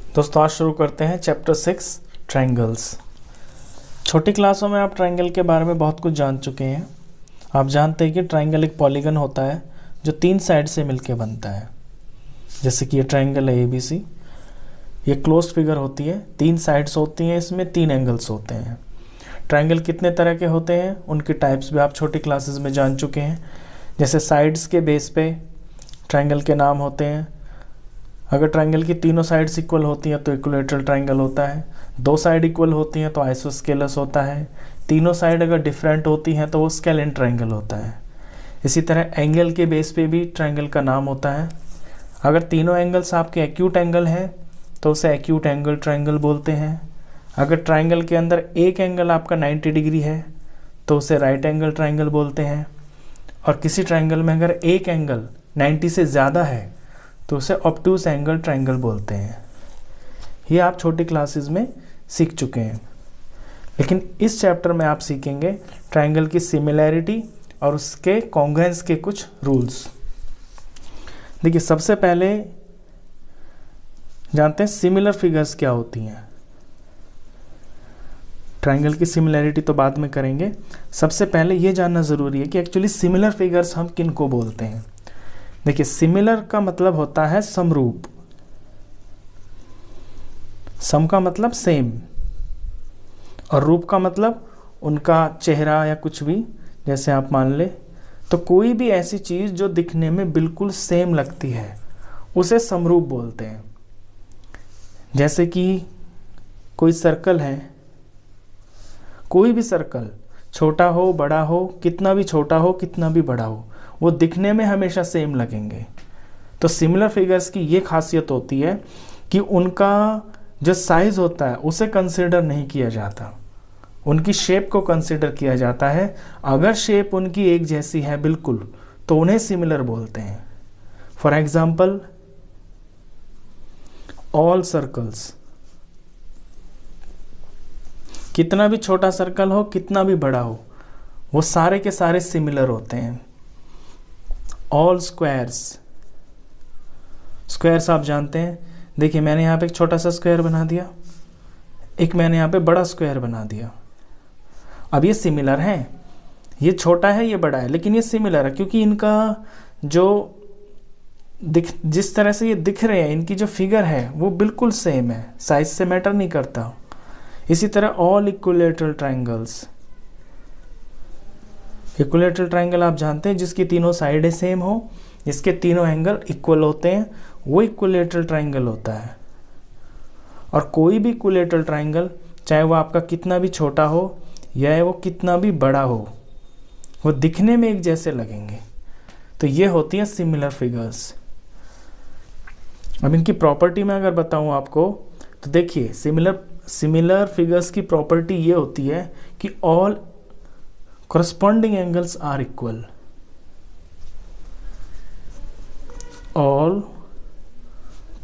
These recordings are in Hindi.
दोस्तों आज शुरू करते हैं चैप्टर 6 ट्रायंगल्स। छोटी क्लासों में आप ट्रायंगल के बारे में बहुत कुछ जान चुके हैं। आप जानते हैं कि ट्रायंगल एक पॉलीगन होता है जो 3 साइड से मिलकर बनता है। जैसे कि ये ट्रायंगल है ABC, ये क्लोज्ड फिगर होती है, 3 साइड्स होती हैं, इसमें 3 एंगल्स होते हैं। ट्रायंगल कितने तरह के होते हैं उनकी टाइप्स भी आप छोटी क्लासेस में जान चुके हैं। जैसे साइड्स के बेस पे ट्रायंगल के नाम होते हैं। अगर ट्रायंगल की तीनों साइड्स इक्वल होती हैं तो इक्विलैटरल ट्रायंगल होता है। 2 साइड इक्वल होती हैं तो आइसोस्केलस होता है। तीनों साइड अगर डिफरेंट होती हैं तो वो स्केलेन ट्रायंगल होता है। इसी तरह एंगल के बेस पे भी ट्रायंगल का नाम होता है। अगर तीनों एंगल्स आपके एक्यूट एंगल हैं तो उसे एक्यूट एंगल ट्रायंगल बोलते हैं। अगर ट्रायंगल के अंदर एक एंगल आपका 90 डिग्री है तो उसे राइट एंगल ट्रायंगल बोलते हैं। और किसी ट्रायंगल में अगर एक एंगल 90 से ज़्यादा है तो उसे ऑब्टूस एंगल ट्रायंगल बोलते हैं। ये आप छोटी क्लासेस में सीख चुके हैं, लेकिन इस चैप्टर में आप सीखेंगे ट्रायंगल की सिमिलैरिटी और उसके कॉन्ग्रुएंस के कुछ रूल्स। देखिए, सबसे पहले जानते हैं सिमिलर फिगर्स क्या होती हैं। ट्रायंगल की सिमिलैरिटी तो बाद में करेंगे, सबसे पहले ये जानना ज़रूरी है कि एक्चुअली सिमिलर फिगर्स हम किन को बोलते हैं। देखिए, सिमिलर का मतलब होता है समरूप। सम का मतलब सेम और रूप का मतलब उनका चेहरा या कुछ भी। जैसे आप मान ले तो कोई भी ऐसी चीज़ जो दिखने में बिल्कुल सेम लगती है उसे समरूप बोलते हैं। जैसे कि कोई सर्कल है, कोई भी सर्कल छोटा हो बड़ा हो, कितना भी छोटा हो कितना भी बड़ा हो, वो दिखने में हमेशा सेम लगेंगे। तो सिमिलर फिगर्स की ये खासियत होती है कि उनका जो साइज होता है उसे कंसीडर नहीं किया जाता, उनकी शेप को कंसीडर किया जाता है। अगर शेप उनकी एक जैसी है बिल्कुल तो उन्हें सिमिलर बोलते हैं। फॉर एग्जाम्पल, ऑल सर्कल्स, कितना भी छोटा सर्कल हो कितना भी बड़ा हो वो सारे के सारे सिमिलर होते हैं। ऑल स्क्वायर्स, स्क्वायर्स आप जानते हैं। देखिए, मैंने यहाँ पे एक छोटा सा स्क्वायर बना दिया, एक मैंने यहाँ पे बड़ा स्क्वायर बना दिया। अब ये सिमिलर हैं, ये छोटा है ये बड़ा है, लेकिन ये सिमिलर है क्योंकि इनका जो जिस तरह से ये दिख रहे हैं, इनकी जो फिगर है वो बिल्कुल सेम है, साइज से मैटर नहीं करता। इसी तरह all equilateral triangles, equilateral triangle आप जानते हैं जिसकी तीनों साइडें सेम हो, इसके तीनों एंगल इक्वल होते हैं, वो इक्विलैटरल ट्रायंगल होता है। और कोई भी इक्विलैटरल ट्रायंगल, चाहे वो आपका कितना भी छोटा हो या वो कितना भी बड़ा हो, वो दिखने में एक जैसे लगेंगे। तो ये होती है सिमिलर फिगर्स। अब इनकी प्रॉपर्टी में अगर बताऊं आपको तो देखिए, सिमिलर फिगर्स की प्रॉपर्टी ये होती है कि all corresponding angles are equal. All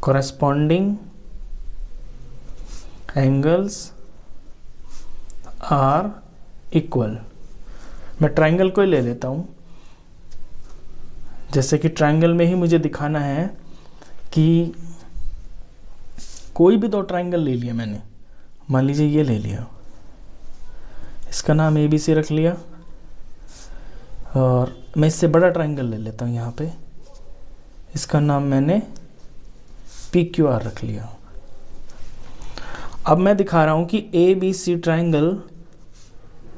corresponding angles are equal. मैं ट्रायंगल को ही ले लेता हूँ। जैसे कि ट्रायंगल में ही मुझे दिखाना है कि कोई भी 2 ट्रायंगल ले लिया मैंने। मान लीजिए ये ले लिया, इसका नाम ABC रख लिया, और मैं इससे बड़ा ट्रायंगल ले लेता हूँ यहाँ पे, इसका नाम मैंने PQR रख लिया। अब मैं दिखा रहा हूँ कि ABC ट्रायंगल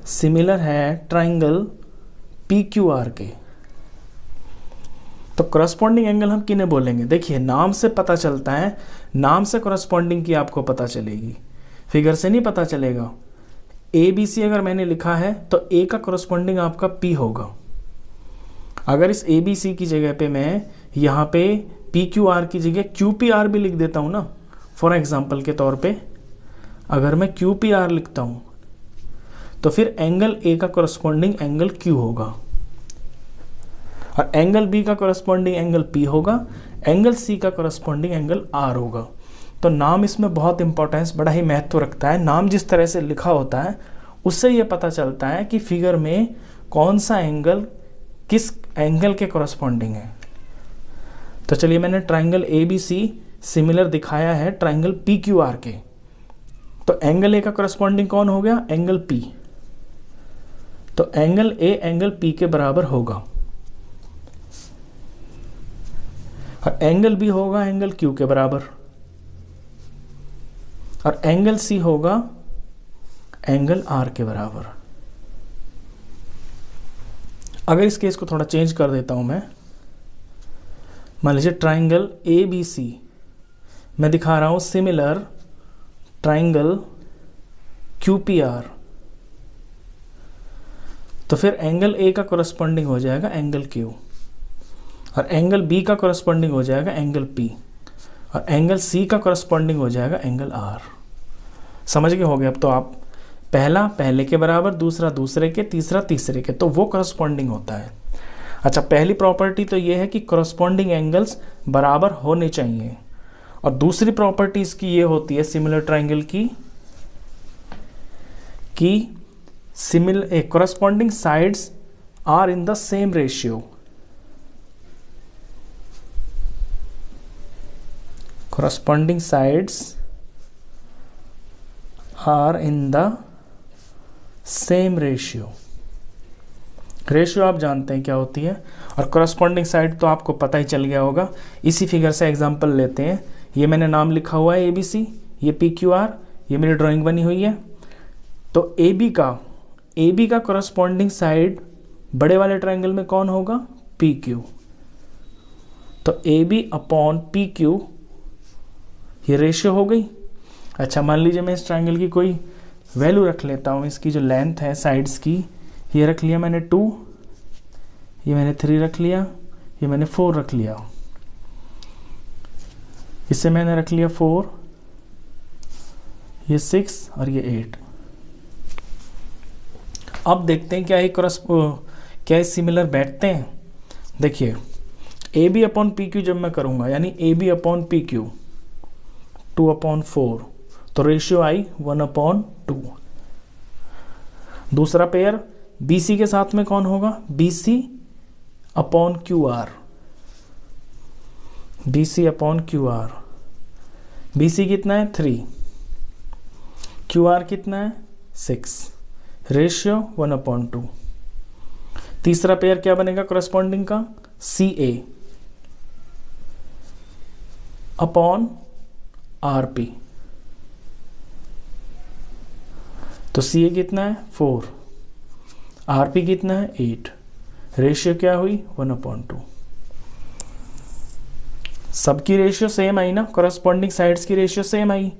सिमिलर है ट्रायंगल PQR के। तो करस्पॉन्डिंग एंगल हम किन्हें बोलेंगे? देखिए, नाम से पता चलता है, नाम से करस्पॉन्डिंग की आपको पता चलेगी, फिगर से नहीं पता चलेगा। ABC अगर मैंने लिखा है तो A का करस्पॉन्डिंग आपका P होगा। अगर इस ABC की जगह पे मैं यहाँ पे PQR की जगह QPR भी लिख देता हूँ ना, फॉर एग्जांपल के तौर पे अगर मैं QPR लिखता हूँ तो फिर एंगल A का करस्पॉन्डिंग एंगल Q होगा, और एंगल B का करस्पॉन्डिंग एंगल P होगा, एंगल C का करस्पॉन्डिंग एंगल R होगा। तो नाम इसमें बहुत इंपॉर्टेंस, बड़ा ही महत्व रखता है। नाम जिस तरह से लिखा होता है उससे ये पता चलता है कि फिगर में कौन सा एंगल किस एंगल के कॉरस्पॉन्डिंग है। तो चलिए, मैंने ट्राइंगल ABC सिमिलर दिखाया है ट्राइंगल पी क्यू आर के, तो एंगल ए का करस्पॉन्डिंग कौन हो गया? Angle P. तो एंगल ए एंगल पी के बराबर होगा और एंगल बी होगा एंगल क्यू के बराबर और एंगल सी होगा एंगल आर के बराबर। अगर इस केस को थोड़ा चेंज कर देता हूं मैं, मान लीजिए ट्राइंगल ए बी सी मैं दिखा रहा हूं similar triangle Q P R, तो फिर एंगल ए का कोरस्पॉन्डिंग हो जाएगा एंगल क्यू और एंगल बी का कोरस्पॉन्डिंग हो जाएगा एंगल पी और एंगल सी का कोरस्पॉन्डिंग हो जाएगा एंगल आर। समझ गए हो गए? अब तो आप पहला पहले के बराबर, दूसरा दूसरे के, तीसरा तीसरे के, तो वो कोरस्पॉन्डिंग होता है। अच्छा, पहली प्रॉपर्टी तो ये है कि कोरस्पॉन्डिंग एंगल्स बराबर होने चाहिए और दूसरी प्रॉपर्टी इसकी ये होती है सिमिलर ट्राइंगल की कि similar corresponding sides are in the same ratio. corresponding sides are in the same ratio। Ratio आप जानते हैं क्या होती है और corresponding साइड तो आपको पता ही चल गया होगा। इसी फिगर से एग्जांपल लेते हैं। ये मैंने नाम लिखा हुआ है ABC, ये PQR, ये मेरी ड्राइंग बनी हुई है। तो AB का corresponding साइड बड़े वाले ट्राइंगल में कौन होगा? PQ। तो AB अपॉन PQ ये रेशियो हो गई। अच्छा, मान लीजिए मैं इस ट्राइंगल की कोई वैल्यू रख लेता हूँ। इसकी जो लेंथ है साइड्स की, ये रख लिया मैंने 2, ये मैंने 3 रख लिया, ये मैंने 4 रख लिया, इसे मैंने रख लिया 4, ये 6 और ये 8। अब देखते हैं क्या सिमिलर बैठते हैं। देखिए AB अपॉन PQ जब मैं करूँगा, यानी AB अपॉन PQ 2/4, तो रेशियो आई 1/2। दूसरा पेयर BC के साथ में कौन होगा? BC upon QR, BC upon QR। BC कितना है? 3, QR कितना है? 6, रेशियो 1/2। तीसरा पेयर क्या बनेगा करस्पॉन्डिंग का? CA upon RP। तो CA कितना है? 4, RP कितना है? 8, रेशियो क्या हुई? 1/2। सबकी रेशियो सेम आई ना, करस्पॉन्डिंग साइड्स की रेशियो सेम आई,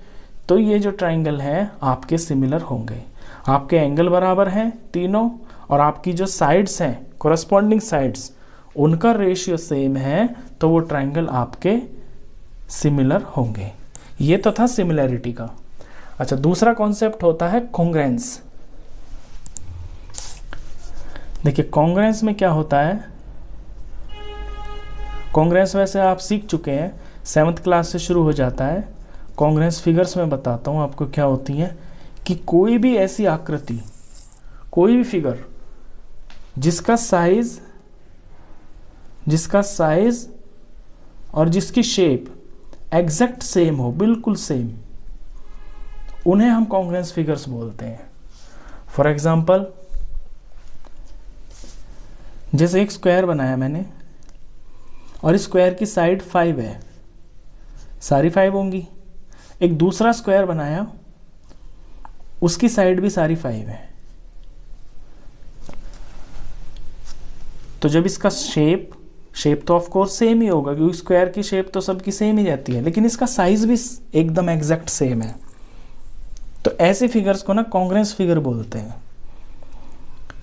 तो ये जो ट्राइंगल है आपके सिमिलर होंगे। आपके एंगल बराबर हैं तीनों और आपकी जो साइड्स हैं करस्पॉन्डिंग साइड्स उनका रेशियो सेम है, तो वो ट्राइंगल आपके सिमिलर होंगे। ये तो था सिमिलैरिटी का। अच्छा, दूसरा कॉन्सेप्ट होता है कॉन्ग्रेंस। देखिए कॉन्ग्रेंस में क्या होता है। कॉन्ग्रेंस वैसे आप सीख चुके हैं, 7th क्लास से शुरू हो जाता है। कॉन्ग्रेंस फिगर्स में बताता हूँ आपको क्या होती हैं कि कोई भी ऐसी आकृति, कोई भी फिगर जिसका साइज और जिसकी शेप एग्जैक्ट सेम हो, बिल्कुल सेम, उन्हें हम कॉन्ग्रेंस फिगर्स बोलते हैं। फॉर एग्जाम्पल, जैसे एक स्क्वायर बनाया मैंने और इस स्क्वायर की साइड 5 है, सारी 5 होंगी। एक दूसरा स्क्वायर बनाया, उसकी साइड भी सारी 5 है। तो जब इसका शेप तो ऑफ कोर्स सेम ही होगा, क्योंकि स्क्वायर की शेप तो सबकी सेम ही रहती है, लेकिन इसका साइज भी एकदम एग्जैक्ट सेम है। तो ऐसे फिगर्स को ना कॉन्ग्रेंस फिगर बोलते हैं।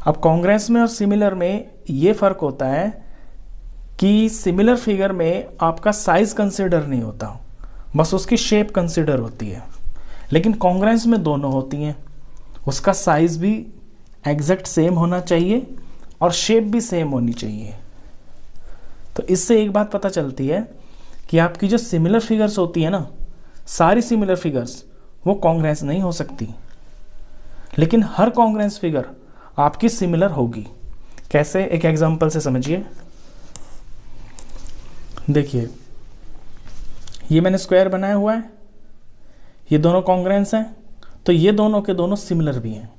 अब कॉन्ग्रेंस में और सिमिलर में ये फर्क होता है कि सिमिलर फिगर में आपका साइज कंसिडर नहीं होता, बस उसकी शेप कंसिडर होती है। लेकिन कॉन्ग्रेंस में दोनों होती हैं, उसका साइज भी एग्जैक्ट सेम होना चाहिए और शेप भी सेम होनी चाहिए। तो इससे एक बात पता चलती है कि आपकी जो सिमिलर फिगर्स होती है ना, सारी सिमिलर फिगर्स वो कॉन्ग्रेंस नहीं हो सकती, लेकिन हर कॉन्ग्रेंस फिगर आपकी सिमिलर होगी। कैसे? एक एग्जांपल से समझिए। देखिए ये मैंने स्क्वायर बनाया हुआ है, ये दोनों कॉन्ग्रेंस हैं, तो ये दोनों के दोनों सिमिलर भी हैं।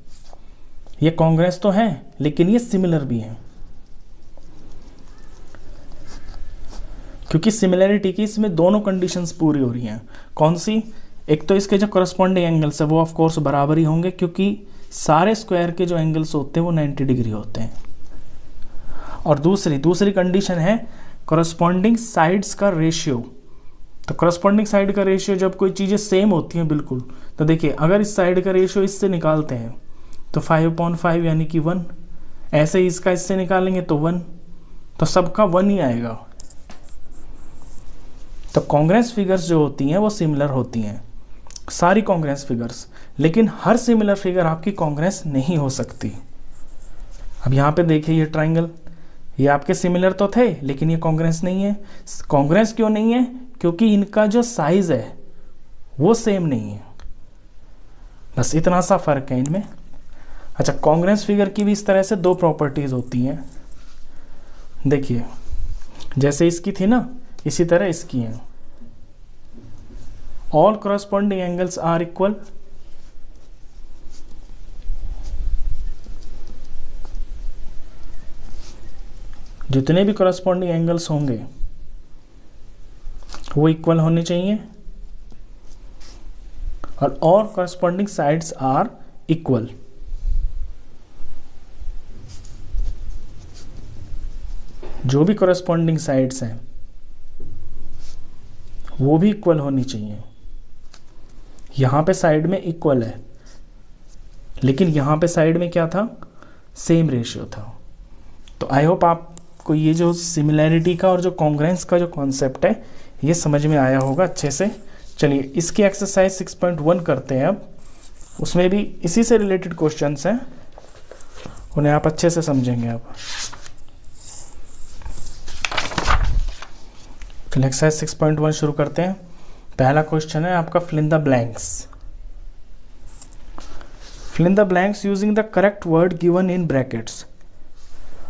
ये कॉन्ग्रेंस तो हैं लेकिन ये सिमिलर भी हैं, क्योंकि सिमिलैरिटी की इसमें दोनों कंडीशंस पूरी हो रही हैं। कौन सी? एक तो इसके जो करस्पॉन्डिंग एंगल्स है वो ऑफ कोर्स बराबर ही होंगे, क्योंकि सारे स्क्वायर के जो एंगल्स होते हैं वो 90 डिग्री होते हैं। और दूसरी कंडीशन है करस्पॉन्डिंग साइड्स का रेशियो। तो करस्पॉन्डिंग साइड का रेशियो जब कोई चीज़ें सेम होती हैं बिल्कुल, तो देखिए अगर इस साइड का रेशियो इससे निकालते हैं तो 5/5 यानी कि 1, ऐसे ही इसका इससे निकालेंगे तो 1, तो सबका 1 ही आएगा। तो कॉन्ग्रेंस फिगर्स जो होती हैं वो सिमिलर होती हैं, सारी कॉन्ग्रेंस फिगर्स, लेकिन हर सिमिलर फिगर आपकी कॉन्ग्रेंस नहीं हो सकती। अब यहाँ पे देखिए ये ट्राइंगल, ये आपके सिमिलर तो थे लेकिन ये कॉन्ग्रेंस नहीं है। कॉन्ग्रेंस क्यों नहीं है? क्योंकि इनका जो साइज है वो सेम नहीं है, बस इतना सा फर्क है इनमें। अच्छा, कॉन्ग्रेंस फिगर की भी इस तरह से दो प्रॉपर्टीज होती हैं। देखिए जैसे इसकी थी ना, इसी तरह इसकी है। All corresponding angles are equal, जितने भी corresponding एंगल्स होंगे वो इक्वल होने चाहिए, और all corresponding sides are equal. जो भी corresponding साइड्स हैं वो भी इक्वल होनी चाहिए। यहाँ पे साइड में इक्वल है, लेकिन यहाँ पे साइड में क्या था? सेम रेशियो था। तो आई होप आपको ये जो सिमिलैरिटी का और जो कॉन्ग्रेंस का जो कॉन्सेप्ट है ये समझ में आया होगा अच्छे से। चलिए इसकी एक्सरसाइज 6.1 करते हैं। अब उसमें भी इसी से रिलेटेड क्वेश्चंस हैं, उन्हें आप अच्छे से समझेंगे। अब चलिए एक्सरसाइज 6.1 शुरू करते हैं। पहला क्वेश्चन है आपका fill in the blanks. Fill in the blanks using the correct word given in brackets.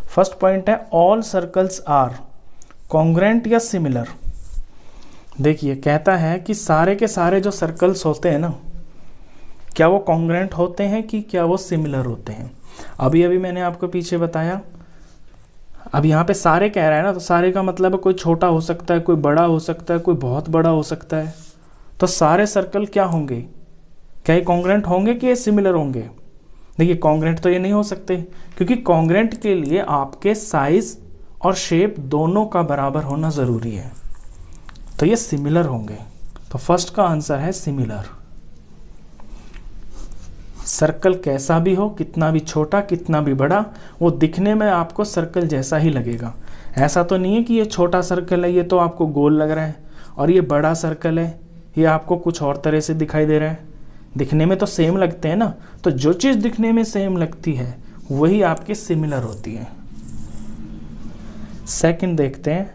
First point है ऑल सर्कल्स आर कॉन्ग्रेंट या सिमिलर। देखिए कहता है कि सारे के सारे जो सर्कल्स होते हैं ना, क्या वो कॉन्ग्रेंट होते हैं कि क्या वो सिमिलर होते हैं। अभी मैंने आपको पीछे बताया। अब यहाँ पे सारे कह रहा है ना, तो सारे का मतलब है कोई छोटा हो सकता है, कोई बड़ा हो सकता है, कोई बहुत बड़ा हो सकता है। तो सारे सर्कल क्या होंगे? क्या ये कॉन्ग्रेंट होंगे कि ये सिमिलर होंगे? देखिए कॉन्ग्रेंट तो ये नहीं हो सकते, क्योंकि कॉन्ग्रेंट के लिए आपके साइज और शेप दोनों का बराबर होना ज़रूरी है। तो ये सिमिलर होंगे। तो फर्स्ट का आंसर है सिमिलर। सर्कल कैसा भी हो, कितना भी छोटा कितना भी बड़ा, वो दिखने में आपको सर्कल जैसा ही लगेगा। ऐसा तो नहीं है कि ये छोटा सर्कल है ये तो आपको गोल लग रहा है, और ये बड़ा सर्कल है ये आपको कुछ और तरह से दिखाई दे रहा है। दिखने में तो सेम लगते हैं ना, तो जो चीज़ दिखने में सेम लगती है वही आपकी सिमिलर होती है। सेकंड देखते हैं,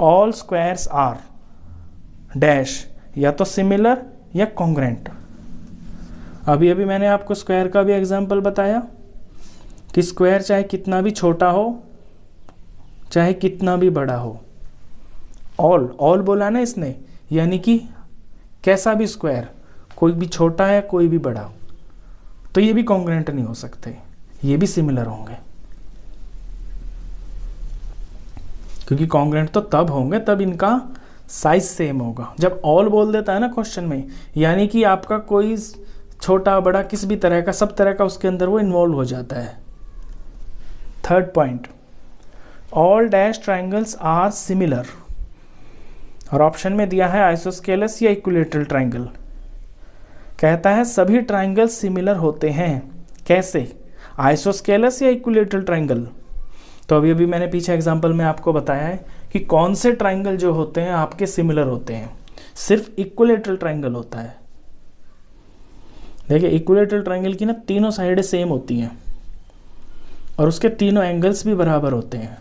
ऑल स्क्वायर्स आर डैश, या तो सिमिलर या कॉन्ग्रेंट। अभी मैंने आपको स्क्वायर का भी एग्जाम्पल बताया कि स्क्वायर चाहे कितना भी छोटा हो चाहे कितना भी बड़ा हो, ऑल बोला ना इसने, यानी कि कैसा भी स्क्वायर, कोई भी छोटा है कोई भी बड़ा, तो ये भी कॉन्ग्रेंट नहीं हो सकते, ये भी सिमिलर होंगे। क्योंकि कॉन्ग्रेंट तो तब होंगे तब इनका साइज सेम होगा। जब ऑल बोल देता है ना क्वेश्चन में, यानी कि आपका कोई छोटा बड़ा किसी भी तरह का, सब तरह का उसके अंदर वो इन्वॉल्व हो जाता है। Third point, all dash triangles are similar, और ऑप्शन में दिया है आइसोस्केलस या इक्विलेटरल ट्राइंगल। कहता है सभी ट्राइंगल सिमिलर होते हैं। कैसे? आइसोस्केलस या इक्विलेटरल ट्राइंगल। तो अभी मैंने पीछे एग्जांपल में आपको बताया है कि कौन से ट्राइंगल जो होते हैं आपके सिमिलर होते हैं। सिर्फ इक्विलेटरल ट्राइंगल होता है। देखिए इक्विलेटरल ट्राइंगल की ना तीनों साइडें सेम होती हैं और उसके तीनों एंगल्स भी बराबर होते हैं।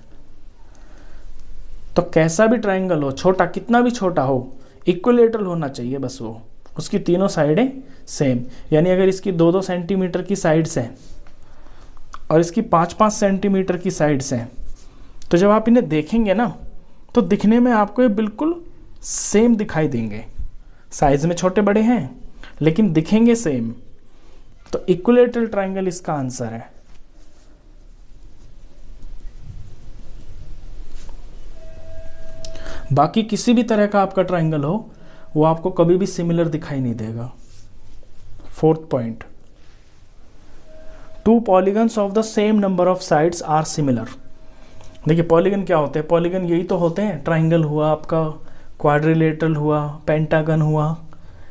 तो कैसा भी ट्राइंगल हो, छोटा कितना भी छोटा हो, इक्विलेटरल होना चाहिए बस वो, उसकी तीनों साइडें सेम। यानी अगर इसकी 2-2 सेंटीमीटर की साइड्स हैं और इसकी 5-5 सेंटीमीटर की साइड्स हैं, तो जब आप इन्हें देखेंगे ना तो दिखने में आपको ये बिल्कुल सेम दिखाई देंगे, साइज में छोटे बड़े हैं लेकिन दिखेंगे सेम, तो इक्विलैटरल ट्रायंगल इसका आंसर है। बाकी किसी भी तरह का आपका ट्रायंगल हो वो आपको कभी भी सिमिलर दिखाई नहीं देगा। Fourth point, two polygons of the same number of sides are similar. देखिए पॉलीगन क्या होते हैं, पॉलीगन यही तो होते हैं, ट्रायंगल हुआ आपका, क्वाड्रिलेटरल हुआ, पेंटागन हुआ,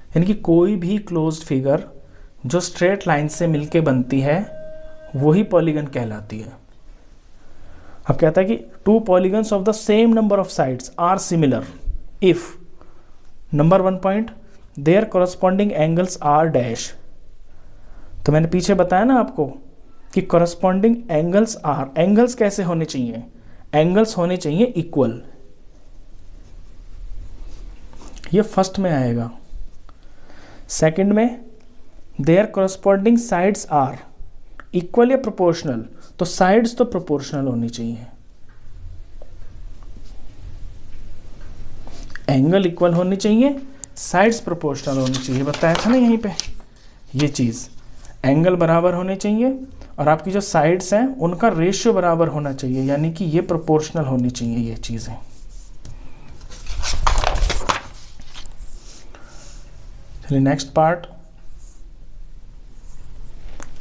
यानी कि कोई भी क्लोज्ड फिगर जो स्ट्रेट लाइन से मिलके बनती है वही पॉलीगन कहलाती है। अब कहता है कि two polygons of the same number of sides are similar if number 1 point there corresponding angles are dash. तो मैंने पीछे बताया ना आपको कि कॉरस्पॉन्डिंग एंगल्स आर, एंगल्स कैसे होने चाहिए, एंगल्स होने चाहिए इक्वल, ये फर्स्ट में आएगा। सेकंड में there corresponding sides are equal या प्रोपोर्शनल, तो साइड्स तो प्रोपोर्शनल होनी चाहिए, एंगल इक्वल होनी चाहिए, साइड्स प्रोपोर्शनल होनी चाहिए, बताया था ना यहीं पे ये चीज, एंगल बराबर होने चाहिए और आपकी जो साइड्स हैं उनका रेशियो बराबर होना चाहिए, यानी कि ये प्रोपोर्शनल होनी चाहिए ये चीजें। चलिए नेक्स्ट पार्ट,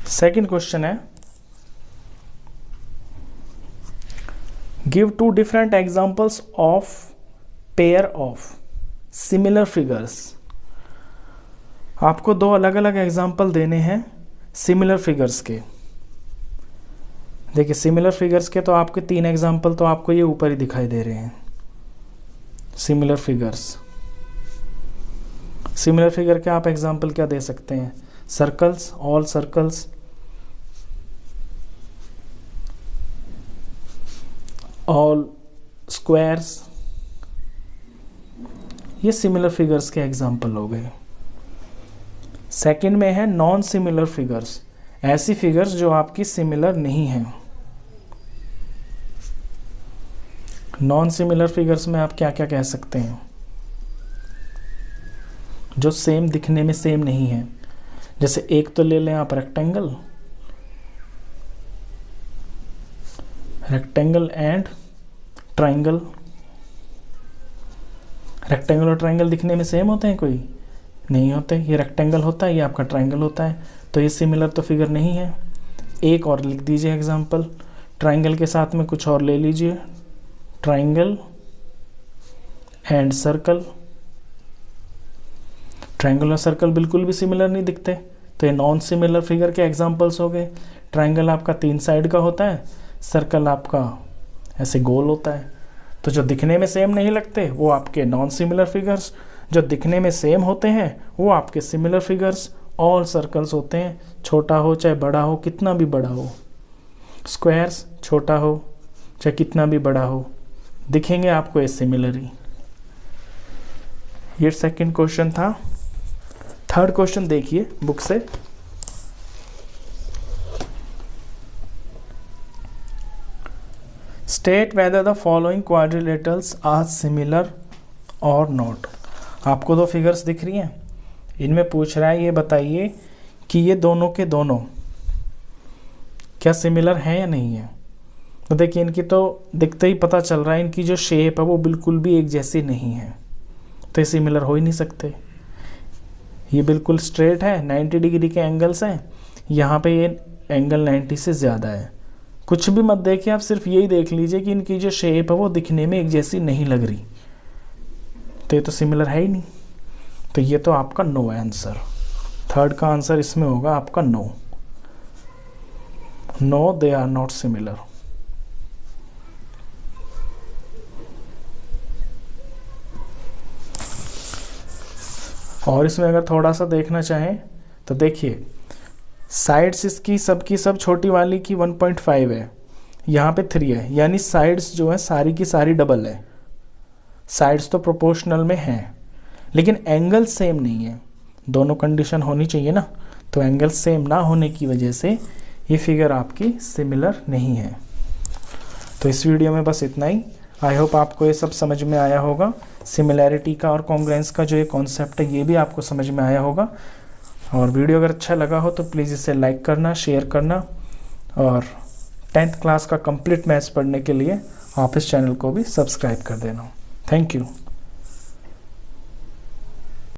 सेकंड क्वेश्चन है, give 2 different examples of pair of similar figures. आपको 2 अलग अलग एग्जांपल देने हैं सिमिलर फिगर्स के। देखिए सिमिलर फिगर्स के तो आपके 3 एग्जांपल तो आपको ये ऊपर ही दिखाई दे रहे हैं, सिमिलर फिगर्स। सिमिलर फिगर के आप एग्जांपल क्या दे सकते हैं, circles, all circles, all squares, ये सिमिलर फिगर्स के एग्जांपल हो गए। सेकंड में है नॉन सिमिलर फिगर्स, ऐसी फिगर्स जो आपकी सिमिलर नहीं हैं। नॉन सिमिलर फिगर्स में आप क्या क्या कह सकते हैं, जो सेम दिखने में सेम नहीं है। जैसे एक तो ले लें आप rectangle, rectangle and triangle. Rectangle और ट्राइंगल दिखने में सेम होते हैं, कोई नहीं होते, ये रेक्टेंगल होता है, ये आपका ट्राइंगल होता है, तो ये सिमिलर तो फिगर नहीं है। एक और लिख दीजिए एग्जांपल, ट्राइंगल के साथ में कुछ और ले लीजिए, ट्राइंगल एंड सर्कल। ट्राइंगल और सर्कल बिल्कुल भी सिमिलर नहीं दिखते, तो ये नॉन सिमिलर फिगर के एग्जांपल्स हो गए। ट्राइंगल आपका 3 साइड का होता है, सर्कल आपका ऐसे गोल होता है, तो जो दिखने में सेम नहीं लगते वो आपके नॉन सिमिलर फिगर्स, जो दिखने में सेम होते हैं वो आपके सिमिलर फिगर्स। ऑल सर्कल्स होते हैं, छोटा हो चाहे बड़ा हो, कितना भी बड़ा हो। स्क्वायर्स छोटा हो चाहे कितना भी बड़ा हो, दिखेंगे आपको ये सिमिलर ही। ये सेकंड क्वेश्चन था। थर्ड क्वेश्चन देखिए बुक से, state whether the following quadrilaterals are similar और नॉट। आपको 2 फिगर्स दिख रही हैं, इनमें पूछ रहा है ये बताइए कि ये दोनों के दोनों क्या सिमिलर हैं या नहीं है। तो देखिए इनकी तो दिखते ही पता चल रहा है इनकी जो शेप है वो बिल्कुल भी एक जैसी नहीं है, तो ये सिमिलर हो ही नहीं सकते। ये बिल्कुल स्ट्रेट है, 90 डिग्री के एंगल्स हैं, यहाँ पे ये एंगल 90 से ज़्यादा है। कुछ भी मत देखिए आप, सिर्फ यही देख लीजिए कि इनकी जो शेप है वो दिखने में एक जैसी नहीं लग रही, तो ये तो सिमिलर है ही नहीं, तो ये तो आपका नो आंसर। थर्ड का आंसर इसमें होगा आपका no, no they are not similar. और इसमें अगर थोड़ा सा देखना चाहें तो देखिए साइड्स इसकी सबकी सब छोटी वाली की 1.5 है, यहाँ पे 3 है, यानी साइड्स जो है सारी की सारी डबल है। साइड्स तो प्रोपोर्शनल में हैं लेकिन एंगल सेम नहीं है, दोनों कंडीशन होनी चाहिए ना, तो एंगल सेम ना होने की वजह से ये फिगर आपकी सिमिलर नहीं है। तो इस वीडियो में बस इतना ही। आई होप आपको ये सब समझ में आया होगा। सिमिलैरिटी का और कॉन्ग्रुएंस का जो ये कॉन्सेप्ट है ये भी आपको समझ में आया होगा। और वीडियो अगर अच्छा लगा हो तो प्लीज़ इसे लाइक करना, शेयर करना, और 10th क्लास का कंप्लीट मैथ्स पढ़ने के लिए आप इस चैनल को भी सब्सक्राइब कर देना। Thank you.